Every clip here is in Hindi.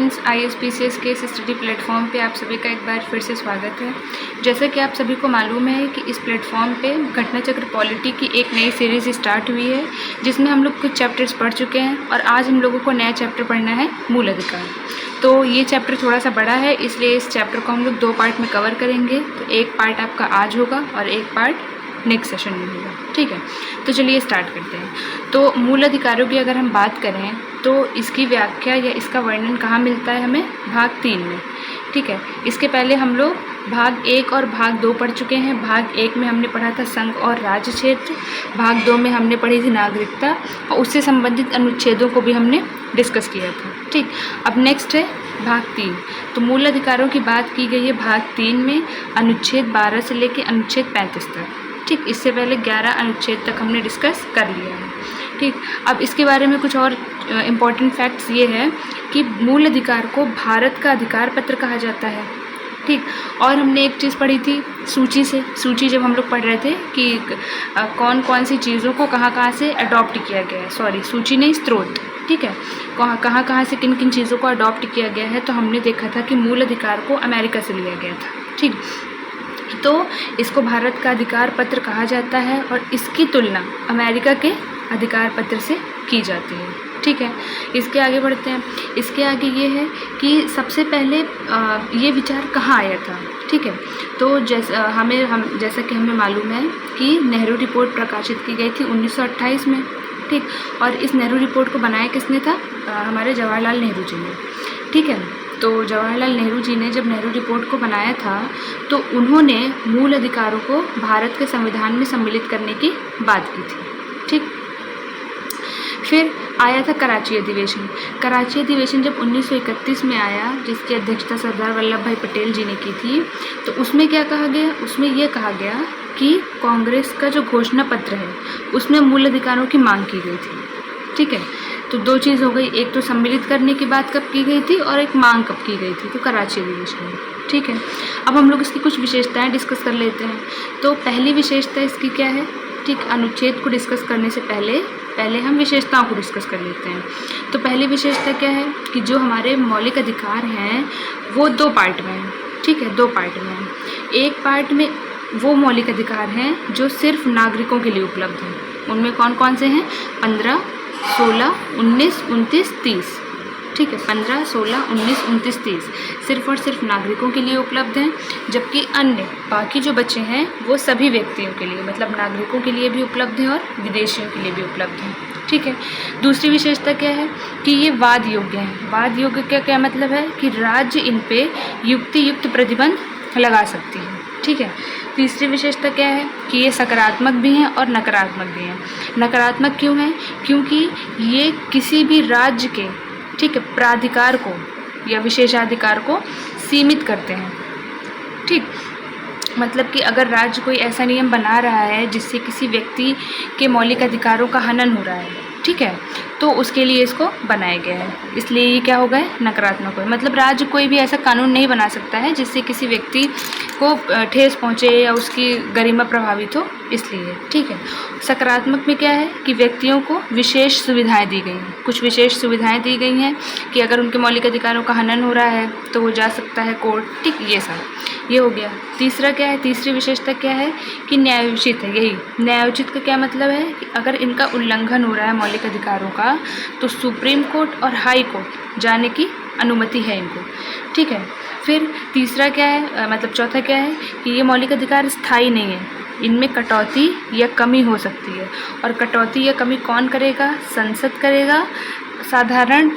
स्टूडेंट्स, ISPCS के इस स्टडी प्लेटफॉर्म पे आप सभी का एक बार फिर से स्वागत है। जैसा कि आप सभी को मालूम है कि इस प्लेटफॉर्म पे घटनाचक्र पॉलिटी की एक नई सीरीज़ स्टार्ट हुई है, जिसमें हम लोग कुछ चैप्टर्स पढ़ चुके हैं और आज हम लोगों को नया चैप्टर पढ़ना है, मूल अधिकार। तो ये चैप्टर थोड़ा सा बड़ा है, इसलिए इस चैप्टर को हम लोग 2 पार्ट में कवर करेंगे। तो एक पार्ट आपका आज होगा और एक पार्ट नेक्स्ट सेशन में होगा, ठीक है। तो चलिए स्टार्ट करते हैं। तो मूल अधिकारों की अगर हम बात करें तो इसकी व्याख्या या इसका वर्णन कहाँ मिलता है हमें? भाग 3 में, ठीक है। इसके पहले हम लोग भाग 1 और भाग 2 पढ़ चुके हैं। भाग 1 में हमने पढ़ा था संघ और राज्य क्षेत्र, भाग 2 में हमने पढ़ी थी नागरिकता और उससे संबंधित अनुच्छेदों को भी हमने डिस्कस किया था, ठीक। अब नेक्स्ट है भाग 3। तो मूल अधिकारों की बात की गई है भाग 3 में, अनुच्छेद 12 से लेकर अनुच्छेद 35 तक, ठीक। इससे पहले 11 अनुच्छेद तक हमने डिस्कस कर लिया है, ठीक। अब इसके बारे में कुछ और इम्पॉर्टेंट फैक्ट्स ये है कि मूल अधिकार को भारत का अधिकार पत्र कहा जाता है, ठीक। और हमने एक चीज़ पढ़ी थी सूची जब हम लोग पढ़ रहे थे कि कौन कौन सी चीज़ों को कहाँ से अडॉप्ट किया गया है, सॉरी सूची नहीं, स्रोत, ठीक है। कहाँ से किन किन चीज़ों को अडॉप्ट किया गया है। तो हमने देखा था कि मूल अधिकार को अमेरिका से लिया गया था, ठीक। तो इसको भारत का अधिकार पत्र कहा जाता है और इसकी तुलना अमेरिका के अधिकार पत्र से की जाती है, ठीक है। इसके आगे बढ़ते हैं। इसके आगे ये है कि सबसे पहले ये विचार कहाँ आया था, ठीक है। तो जैसा कि हमें मालूम है कि नेहरू रिपोर्ट प्रकाशित की गई थी 1928 में, ठीक। और इस नेहरू रिपोर्ट को बनाया किसने था? हमारे जवाहरलाल नेहरू जी ने, ठीक है। तो जवाहरलाल नेहरू जी ने जब नेहरू रिपोर्ट को बनाया था तो उन्होंने मूल अधिकारों को भारत के संविधान में सम्मिलित करने की बात की थी, ठीक। फिर आया था कराची अधिवेशन। कराची अधिवेशन जब 1931 में आया, जिसकी अध्यक्षता सरदार वल्लभ भाई पटेल जी ने की थी, तो उसमें क्या कहा गया? उसमें यह कहा गया कि कांग्रेस का जो घोषणा पत्र है उसमें मूल अधिकारों की मांग की गई थी, ठीक है। तो 2 चीज़ हो गई, एक तो सम्मिलित करने की बात कब की गई थी और एक मांग कब की गई थी, तो कराची अधिवेशन में, ठीक है। अब हम लोग इसकी कुछ विशेषताएं डिस्कस कर लेते हैं। तो पहली विशेषता इसकी क्या है, ठीक। अनुच्छेद को डिस्कस करने से पहले हम विशेषताओं को डिस्कस कर लेते हैं। तो पहली विशेषता क्या है कि जो हमारे मौलिक अधिकार हैं वो 2 पार्ट में हैं, ठीक है, 2 पार्ट में हैं। एक पार्ट में वो मौलिक अधिकार हैं जो सिर्फ नागरिकों के लिए उपलब्ध हैं। उनमें कौन कौन से हैं? 15, 16, 19, 29, 30, ठीक है। 15, 16, 19, 29, 30 सिर्फ और सिर्फ नागरिकों के लिए उपलब्ध हैं, जबकि अन्य बाकी जो बचे हैं वो सभी व्यक्तियों के लिए, मतलब नागरिकों के लिए भी उपलब्ध हैं और विदेशियों के लिए भी उपलब्ध हैं, ठीक है। दूसरी विशेषता क्या है कि ये वाद योग्य हैं। वाद योग्य का क्या मतलब है कि राज्य इन पे युक्त प्रतिबंध लगा सकती है, ठीक है। तीसरी विशेषता क्या है कि ये सकारात्मक भी हैं और नकारात्मक भी हैं। नकारात्मक क्यों हैं? क्योंकि ये किसी भी राज्य के, ठीक है, प्राधिकार को या विशेषाधिकार को सीमित करते हैं, ठीक। मतलब कि अगर राज्य कोई ऐसा नियम बना रहा है जिससे किसी व्यक्ति के मौलिक अधिकारों का हनन हो रहा है, ठीक है, तो उसके लिए इसको बनाया गया है, इसलिए ये क्या हो गए? नकारात्मक हो। मतलब राज्य कोई भी ऐसा कानून नहीं बना सकता है जिससे किसी व्यक्ति को ठेस पहुँचे या उसकी गरिमा प्रभावित हो, इसलिए, ठीक है। सकारात्मक में क्या है कि व्यक्तियों को विशेष सुविधाएं दी गई हैं। कुछ विशेष सुविधाएं दी गई हैं कि अगर उनके मौलिक अधिकारों का हनन हो रहा है तो वो जा सकता है कोर्ट, ठीक, ये हो गया। तीसरा क्या है? तीसरी विशेषता क्या है कि न्यायोचित है। यही न्यायोचित का क्या मतलब है कि अगर इनका उल्लंघन हो रहा है मौलिक अधिकारों का तो सुप्रीम कोर्ट और हाई कोर्ट जाने की अनुमति है इनको, ठीक है। फिर तीसरा क्या है, मतलब चौथा क्या है कि ये मौलिक अधिकार स्थायी नहीं है, इनमें कटौती या कमी हो सकती है। और कटौती या कमी कौन करेगा? संसद करेगा, साधारण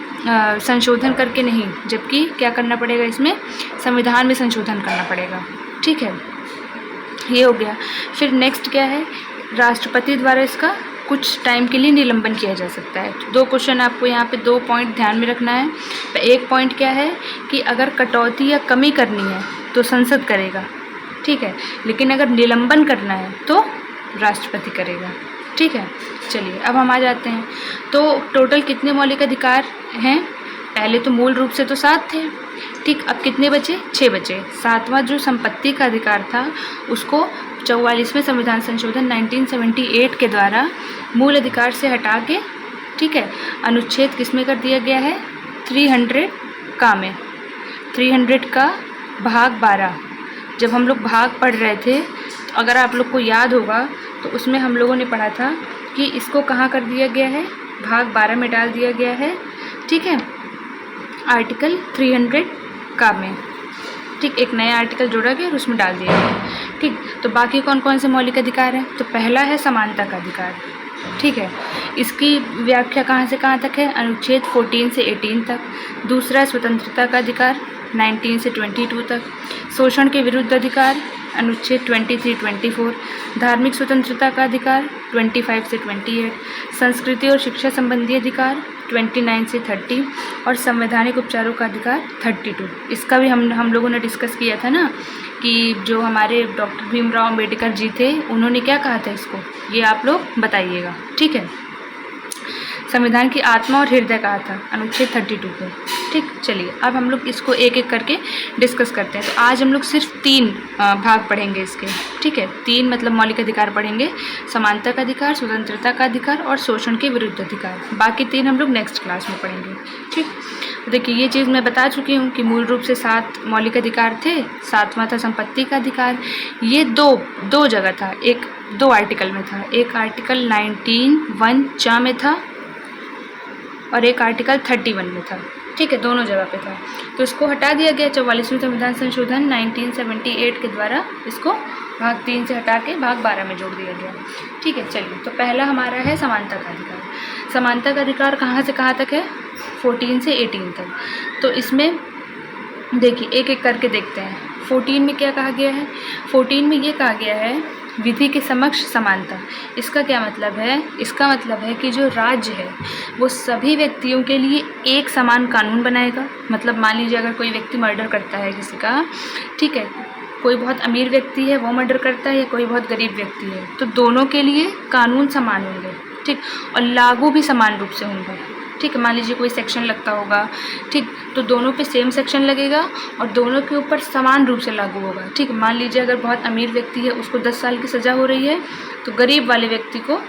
संशोधन करके नहीं, जबकि क्या करना पड़ेगा? इसमें संविधान में संशोधन करना पड़ेगा, ठीक है। ये हो गया। फिर नेक्स्ट क्या है? राष्ट्रपति द्वारा इसका कुछ टाइम के लिए निलंबन किया जा सकता है। 2 क्वेश्चन आपको यहाँ पे 2 पॉइंट ध्यान में रखना है। एक पॉइंट क्या है कि अगर कटौती या कमी करनी है तो संसद करेगा, ठीक है, लेकिन अगर निलंबन करना है तो राष्ट्रपति करेगा, ठीक है। चलिए अब हम आ जाते हैं। तो टोटल कितने मौलिक अधिकार हैं? पहले तो मूल रूप से तो 7 थे, ठीक। अब कितने बचे? 6 बचे। 7वां जो संपत्ति का अधिकार था उसको 44वें संविधान संशोधन 1978 के द्वारा मूल अधिकार से हटा के, ठीक है, अनुच्छेद किस में कर दिया गया है? का में 300 का भाग 12 जब हम लोग भाग पढ़ रहे थे, तो अगर आप लोग को याद होगा तो उसमें हम लोगों ने पढ़ा था कि इसको कहाँ कर दिया गया है, भाग 12 में डाल दिया गया है। ठीक है, आर्टिकल 300 का में, ठीक, एक नया आर्टिकल जोड़ा गया और उसमें डाल दिया गया। ठीक, तो बाकी कौन कौन से मौलिक अधिकार हैं? तो पहला है समानता का अधिकार। ठीक है, इसकी व्याख्या कहाँ से कहाँ तक है? अनुच्छेद 14 से 18 तक। दूसरा स्वतंत्रता का अधिकार 19 से 22 तक। शोषण के विरुद्ध अधिकार अनुच्छेद 23-24। धार्मिक स्वतंत्रता का अधिकार 25 से 28। संस्कृति और शिक्षा संबंधी अधिकार 29 से 30 और संवैधानिक उपचारों का अधिकार 32। इसका भी हम लोगों ने डिस्कस किया था ना कि जो हमारे डॉक्टर भीमराव अंबेडकर जी थे, उन्होंने क्या कहा था इसको, ये आप लोग बताइएगा। ठीक है, संविधान की आत्मा और हृदय कहा था अनुच्छेद 32 को। ठीक, चलिए अब हम लोग इसको एक एक करके डिस्कस करते हैं। तो आज हम लोग सिर्फ 3 भाग पढ़ेंगे इसके। ठीक है, 3 मतलब मौलिक अधिकार पढ़ेंगे, समानता का अधिकार, स्वतंत्रता का अधिकार और शोषण के विरुद्ध अधिकार। बाकी 3 हम लोग नेक्स्ट क्लास में पढ़ेंगे। ठीक, तो देखिए ये चीज़ मैं बता चुकी हूँ कि मूल रूप से 7 मौलिक अधिकार थे। 7वां था संपत्ति का अधिकार। ये दो जगह था, 2 आर्टिकल में था। एक आर्टिकल 19(1) में था और एक आर्टिकल 31 में था। ठीक है, दोनों जगह पे था। तो इसको हटा दिया गया 44वें संविधान संशोधन 1978 के द्वारा। इसको भाग 3 से हटा के भाग 12 में जोड़ दिया गया। ठीक है, चलिए तो पहला हमारा है समानता का अधिकार। समानता का अधिकार कहाँ से कहाँ तक है? 14 से 18 तक। तो इसमें देखिए एक एक करके देखते हैं। 14 में क्या कहा गया है? 14 में ये कहा गया है विधि के समक्ष समानता। इसका क्या मतलब है? इसका मतलब है कि जो राज्य है वो सभी व्यक्तियों के लिए एक समान कानून बनाएगा। मतलब मान लीजिए अगर कोई व्यक्ति मर्डर करता है किसी का, ठीक है, कोई बहुत अमीर व्यक्ति है वो मर्डर करता है या कोई बहुत गरीब व्यक्ति है, तो दोनों के लिए कानून समान होंगे। ठीक, और लागू भी समान रूप से होंगे। ठीक है, मान लीजिए कोई सेक्शन लगता होगा, ठीक, तो दोनों पे सेम सेक्शन लगेगा और दोनों के ऊपर समान रूप से लागू होगा। ठीक, मान लीजिए अगर बहुत अमीर व्यक्ति है उसको 10 साल की सज़ा हो रही है, तो गरीब वाले व्यक्ति को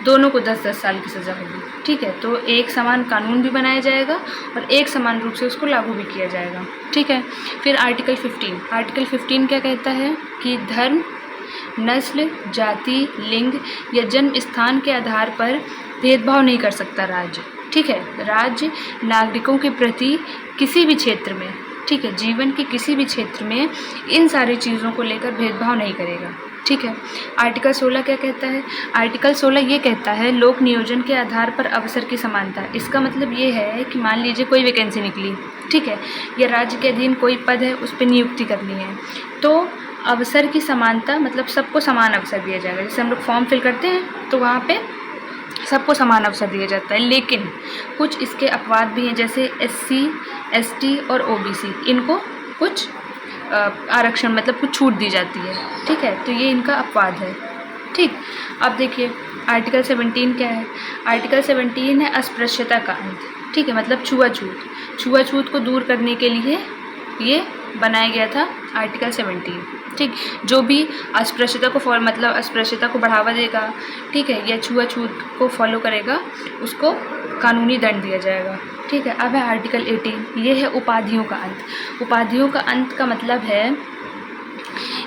दोनों को 10-10 साल की सज़ा होगी। ठीक है, तो एक समान कानून भी बनाया जाएगा और एक समान रूप से उसको लागू भी किया जाएगा। ठीक है, फिर आर्टिकल 15। आर्टिकल 15 क्या कहता है कि धर्म, नस्ल, जाति, लिंग या जन्म स्थान के आधार पर भेदभाव नहीं कर सकता राज्य। ठीक है, राज्य नागरिकों के प्रति किसी भी क्षेत्र में, ठीक है, जीवन के किसी भी क्षेत्र में इन सारी चीज़ों को लेकर भेदभाव नहीं करेगा। ठीक है, आर्टिकल 16 क्या कहता है? आर्टिकल 16 ये कहता है लोक नियोजन के आधार पर अवसर की समानता। इसका मतलब ये है कि मान लीजिए कोई वैकेंसी निकली, ठीक है, या राज्य के अधीन कोई पद है, उस पर नियुक्ति करनी है, तो अवसर की समानता मतलब सबको समान अवसर दिया जाएगा। जैसे हम लोग फॉर्म फिल करते हैं तो वहाँ पे सबको समान अवसर दिया जाता है, लेकिन कुछ इसके अपवाद भी हैं, जैसे SC, ST और OBC, इनको कुछ आरक्षण मतलब कुछ छूट दी जाती है। ठीक है, तो ये इनका अपवाद है। ठीक, अब देखिए आर्टिकल 17 क्या है? आर्टिकल 17 है अस्पृश्यता का अंत। ठीक है, मतलब छुआछूत को दूर करने के लिए ये बनाया गया था आर्टिकल 17। ठीक, जो भी अस्पृश्यता को मतलब अस्पृश्यता को बढ़ावा देगा, ठीक है, या छुआछूत को फॉलो करेगा, उसको कानूनी दंड दिया जाएगा। ठीक है, अब है आर्टिकल 18, ये है उपाधियों का अंत। उपाधियों का अंत का मतलब है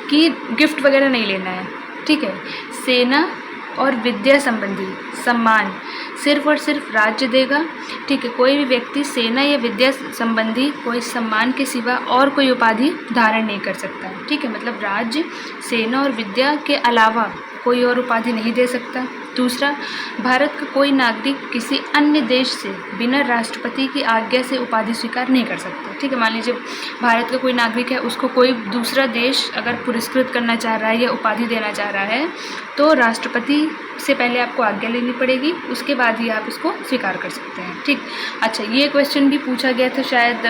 कि गिफ्ट वगैरह नहीं लेना है। ठीक है, सेना और विद्या संबंधी सम्मान सिर्फ और सिर्फ राज्य देगा। ठीक है, कोई भी व्यक्ति सेना या विद्या संबंधी कोई सम्मान के सिवा और कोई उपाधि धारण नहीं कर सकता। ठीक है, मतलब राज्य सेना और विद्या के अलावा कोई और उपाधि नहीं दे सकता। दूसरा, भारत का कोई नागरिक किसी अन्य देश से बिना राष्ट्रपति की आज्ञा से उपाधि स्वीकार नहीं कर सकता। ठीक है, मान लीजिए भारत का कोई नागरिक है, उसको कोई दूसरा देश अगर पुरस्कृत करना चाह रहा है या उपाधि देना चाह रहा है, तो राष्ट्रपति से पहले आपको आज्ञा लेनी पड़ेगी, उसके बाद ही आप इसको स्वीकार कर सकते हैं। ठीक, अच्छा, ये क्वेश्चन भी पूछा गया था शायद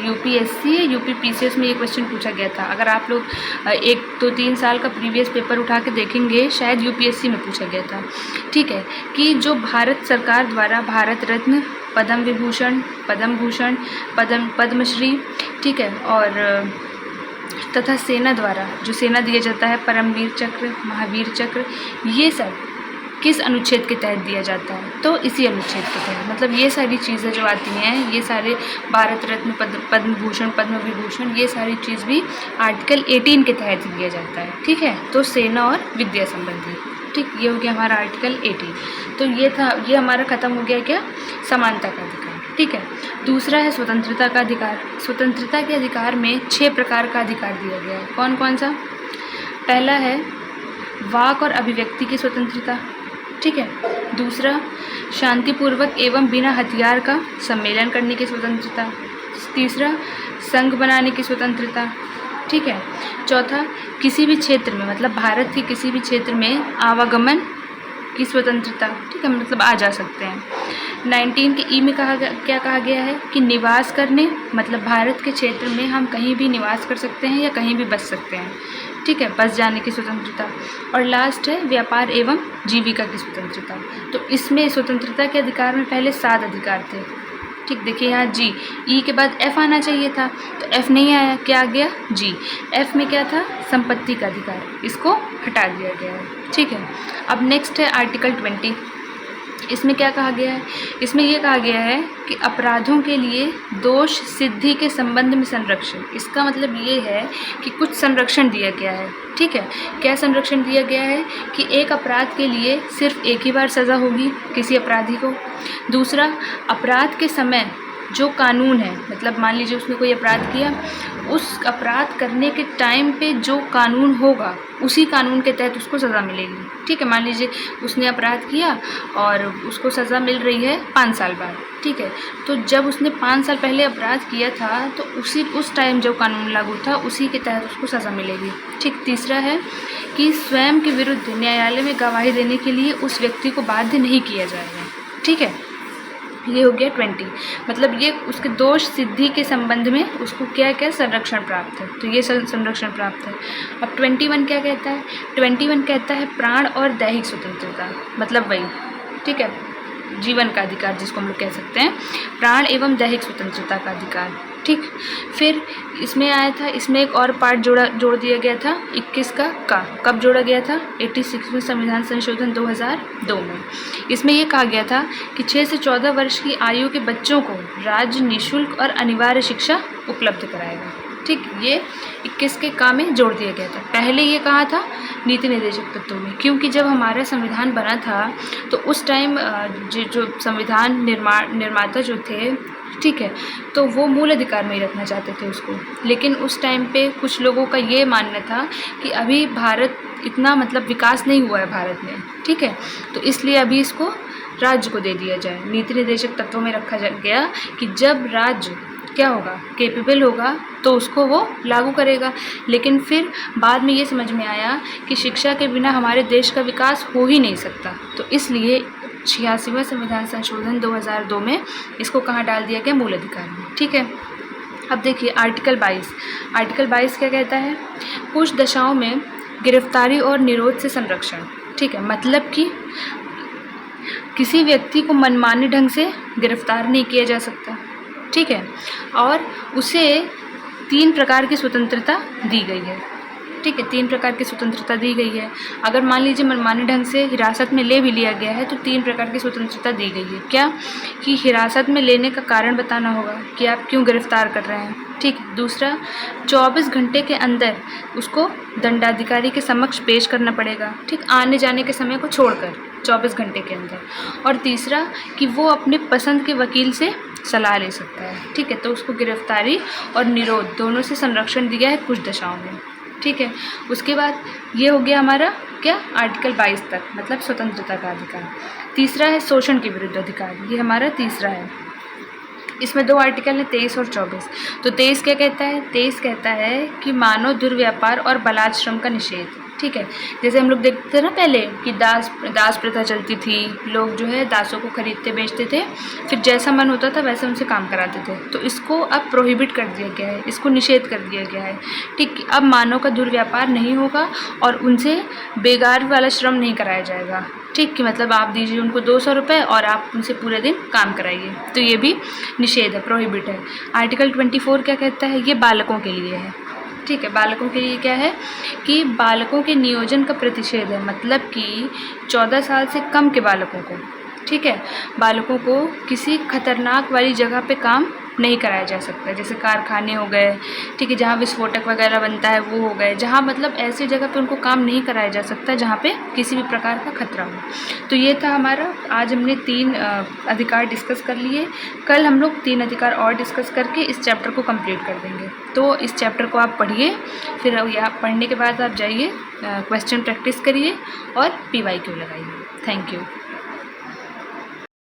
UPSC या UPPCS में ये क्वेश्चन पूछा गया था। अगर आप लोग 1-2-3 साल का प्रीवियस पेपर उठा के देखेंगे, शायद UPSC में पूछा गया था। ठीक है, कि जो भारत सरकार द्वारा भारत रत्न, पद्म विभूषण, पद्म भूषण, पद्मश्री, ठीक है, और तथा सेना द्वारा जो सेना दिया जाता है परमवीर चक्र, महावीर चक्र, ये सब किस अनुच्छेद के तहत दिया जाता है, तो इसी अनुच्छेद के तहत। मतलब ये सारी चीज़ें जो आती हैं, ये सारे भारत रत्न, पद्म भूषण, पद्म विभूषण, ये सारी चीज़ भी आर्टिकल 18 के तहत ही दिया जाता है। ठीक है, तो सेना और विद्या संबंधी। ठीक, ये हो गया हमारा आर्टिकल 18। तो ये था, ये हमारा ख़त्म हो गया क्या, समानता का अधिकार। ठीक है, दूसरा है स्वतंत्रता का अधिकार। स्वतंत्रता के अधिकार में 6 प्रकार का अधिकार दिया गया है। कौन कौन सा? पहला है वाक और अभिव्यक्ति की स्वतंत्रता। ठीक है, दूसरा शांतिपूर्वक एवं बिना हथियार का सम्मेलन करने की स्वतंत्रता। तीसरा संघ बनाने की स्वतंत्रता। ठीक है, चौथा किसी भी क्षेत्र में, मतलब भारत के किसी भी क्षेत्र में आवागमन की स्वतंत्रता। ठीक है, मतलब आ जा सकते हैं। 19 के ई में क्या कहा गया है कि निवास करने, मतलब भारत के क्षेत्र में हम कहीं भी निवास कर सकते हैं या कहीं भी बस सकते हैं। ठीक है, बस जाने की स्वतंत्रता। और लास्ट है व्यापार एवं जीविका की स्वतंत्रता। तो इसमें स्वतंत्रता के अधिकार में पहले 7 अधिकार थे। ठीक, देखिए यहाँ जी, ई के बाद एफ आना चाहिए था, तो एफ नहीं आया, क्या आ गया, जी। एफ में क्या था, संपत्ति का अधिकार, इसको हटा दिया गया है। ठीक है, अब नेक्स्ट है आर्टिकल 20। इसमें क्या कहा गया है? इसमें ये कहा गया है कि अपराधों के लिए दोष सिद्धि के संबंध में संरक्षण। इसका मतलब ये है कि कुछ संरक्षण दिया गया है। ठीक है, क्या संरक्षण दिया गया है कि एक अपराध के लिए सिर्फ एक ही बार सज़ा होगी किसी अपराधी को। दूसरा, अपराध के समय जो कानून है, मतलब मान लीजिए उसने कोई अपराध किया, उस अपराध करने के टाइम पे जो कानून होगा उसी कानून के तहत उसको सज़ा मिलेगी। ठीक है, मान लीजिए उसने अपराध किया और उसको सज़ा मिल रही है 5 साल बाद। ठीक है, तो जब उसने 5 साल पहले अपराध किया था तो उस टाइम जो कानून लागू था उसी के तहत उसको सज़ा मिलेगी। ठीक, तीसरा है कि स्वयं के विरुद्ध न्यायालय में गवाही देने के लिए उस व्यक्ति को बाध्य नहीं किया जाएगा। ठीक है, ये हो गया 20, मतलब ये उसके दोष सिद्धि के संबंध में उसको क्या क्या संरक्षण प्राप्त है, तो ये संरक्षण प्राप्त है। अब 21 क्या कहता है? 21 कहता है प्राण और दैहिक स्वतंत्रता, मतलब वही, ठीक है, जीवन का अधिकार जिसको हम लोग कह सकते हैं, प्राण एवं दैहिक स्वतंत्रता का अधिकार। ठीक, फिर इसमें आया था, इसमें एक और पार्ट जोड़ दिया गया था 21 का कब जोड़ा गया था? 86वें संविधान संशोधन 2002 में। इसमें ये कहा गया था कि 6 से 14 वर्ष की आयु के बच्चों को राज्य निःशुल्क और अनिवार्य शिक्षा उपलब्ध कराएगा। ठीक, ये 21 के का में जोड़ दिया गया था। पहले ये कहा था नीति निर्देशक तत्वों में, क्योंकि जब हमारा संविधान बना था तो उस टाइम जो संविधान निर्माता जो थे, ठीक है, तो वो मूल अधिकार में ही रखना चाहते थे उसको। लेकिन उस टाइम पे कुछ लोगों का ये मानना था कि अभी भारत इतना मतलब विकास नहीं हुआ है भारत में। ठीक है, तो इसलिए अभी इसको राज्य को दे दिया जाए। नीति निर्देशक तत्वों में रखा गया कि जब राज्य क्या होगा, कैपेबल होगा, तो उसको वो लागू करेगा। लेकिन फिर बाद में ये समझ में आया कि शिक्षा के बिना हमारे देश का विकास हो ही नहीं सकता, तो इसलिए 86वां संविधान संशोधन 2002 में इसको कहाँ डाल दिया गया? मूल अधिकार में। ठीक है, अब देखिए आर्टिकल 22। आर्टिकल 22 क्या कहता है? कुछ दशाओं में गिरफ्तारी और निरोध से संरक्षण। ठीक है, मतलब कि किसी व्यक्ति को मनमाने ढंग से गिरफ्तार नहीं किया जा सकता। ठीक है, और उसे 3 प्रकार की स्वतंत्रता दी गई है। ठीक है, 3 प्रकार की स्वतंत्रता दी गई है। अगर मान लीजिए मनमाने ढंग से हिरासत में ले भी लिया गया है तो 3 प्रकार की स्वतंत्रता दी गई है। क्या? कि हिरासत में लेने का कारण बताना होगा कि आप क्यों गिरफ्तार कर रहे हैं। ठीक, दूसरा 24 घंटे के अंदर उसको दंडाधिकारी के समक्ष पेश करना पड़ेगा। ठीक, आने जाने के समय को छोड़कर 24 घंटे के अंदर। और तीसरा कि वो अपने पसंद के वकील से सलाह ले सकता है। ठीक है, तो उसको गिरफ्तारी और निरोध दोनों से संरक्षण दिया है कुछ दशाओं में। ठीक है, उसके बाद ये हो गया हमारा क्या? आर्टिकल 22 तक, मतलब स्वतंत्रता का अधिकार। तीसरा है शोषण के विरुद्ध अधिकार, ये हमारा तीसरा है। इसमें 2 आर्टिकल हैं, 23 और 24। तो 23 क्या कहता है? 23 कहता है कि मानव दुर्व्यापार और बलात्श्रम का निषेध। ठीक है, जैसे हम लोग देखते थे ना पहले कि दास प्रथा चलती थी, लोग जो है दासों को खरीदते बेचते थे, फिर जैसा मन होता था वैसे उनसे काम कराते थे। तो इसको अब प्रोहिबिट कर दिया गया है, इसको निषेध कर दिया गया है। ठीक, अब मानव का दुर्व्यापार नहीं होगा और उनसे बेगार वाला श्रम नहीं कराया जाएगा। ठीक, कि मतलब आप दीजिए उनको 200 रुपये और आप उनसे पूरे दिन काम कराइए, तो ये भी निषेध है, प्रोहिबिट है। आर्टिकल 24 क्या कहता है? ये बालकों के लिए है। ठीक है। बालकों के लिए क्या है कि बालकों के नियोजन का प्रतिषेध है, मतलब कि 14 साल से कम के बालकों को, ठीक है, बालकों को किसी खतरनाक वाली जगह पे काम नहीं कराया जा सकता, जैसे कारखाने हो गए, ठीक है, जहाँ विस्फोटक वगैरह बनता है वो हो गए, जहाँ मतलब ऐसी जगह पे उनको काम नहीं कराया जा सकता जहाँ पे किसी भी प्रकार का खतरा हो। तो ये था हमारा, आज हमने 3 अधिकार डिस्कस कर लिए। कल हम लोग 3 अधिकार और डिस्कस करके इस चैप्टर को कंप्लीट कर देंगे। तो इस चैप्टर को आप पढ़िए, फिर यहाँ पढ़ने के बाद आप जाइए क्वेश्चन प्रैक्टिस करिए और PYQ लगाइए। Thank you.